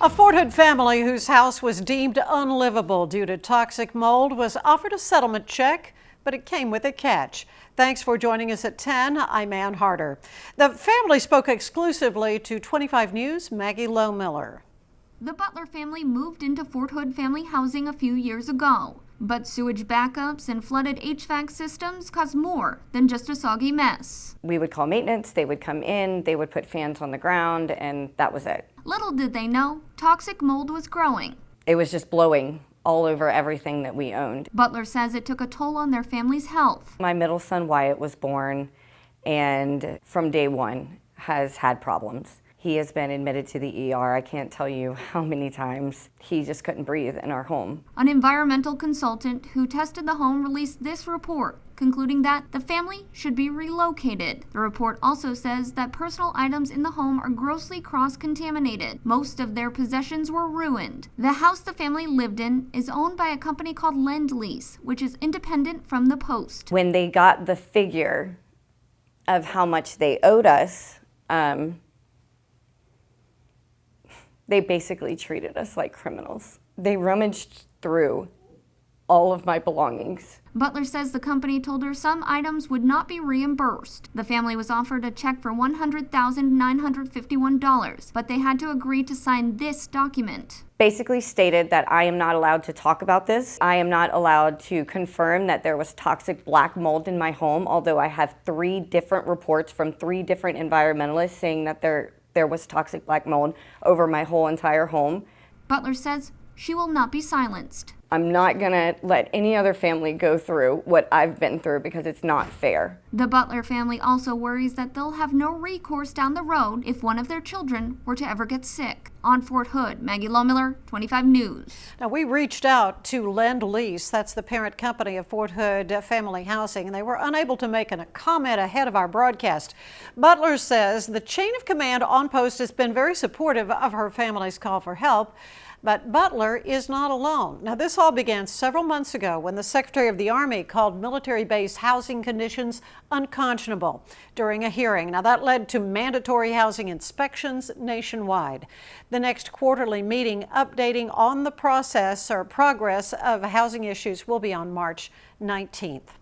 A Fort Hood family whose house was deemed unlivable due to toxic mold was offered a settlement check, but it came with a catch. Thanks for joining us at 10. I'm Ann Harder. The family spoke exclusively to 25 News' Maggie Lowe-Miller. The Butler family moved into Fort Hood family housing a few years ago, but sewage backups and flooded HVAC systems caused more than just a soggy mess. We would call maintenance, they would come in, they would put fans on the ground, and that was it. Little did they know, toxic mold was growing. It was just blowing all over everything that we owned. Butler says it took a toll on their family's health. My middle son Wyatt was born and from day one has had problems. He has been admitted to the ER. I can't tell you how many times. He just couldn't breathe in our home. An environmental consultant who tested the home released this report, concluding that the family should be relocated. The report also says that personal items in the home are grossly cross-contaminated. Most of their possessions were ruined. The house the family lived in is owned by a company called Lend-Lease, which is independent from the Post. When they got the figure of how much they owed us, they basically treated us like criminals. They rummaged through all of my belongings. Butler says the company told her some items would not be reimbursed. The family was offered a check for $100,951, but they had to agree to sign this document. Basically stated that I am not allowed to talk about this. I am not allowed to confirm that there was toxic black mold in my home, although I have 3 different reports from 3 different environmentalists saying that there was toxic black mold over my whole entire home. Butler says she will not be silenced. I'm not gonna let any other family go through what I've been through because it's not fair. The Butler family also worries that they'll have no recourse down the road if one of their children were to ever get sick. On Fort Hood, Maggie Lowe-Miller, 25 News. Now, we reached out to Lend-Lease, that's the parent company of Fort Hood Family Housing, and they were unable to make a comment ahead of our broadcast. Butler says the chain of command on post has been very supportive of her family's call for help, but Butler is not alone. Now, this all began several months ago when the Secretary of the Army called military-based housing conditions unconscionable during a hearing. Now, that led to mandatory housing inspections nationwide. The next quarterly meeting updating on the process or progress of housing issues will be on March 19th.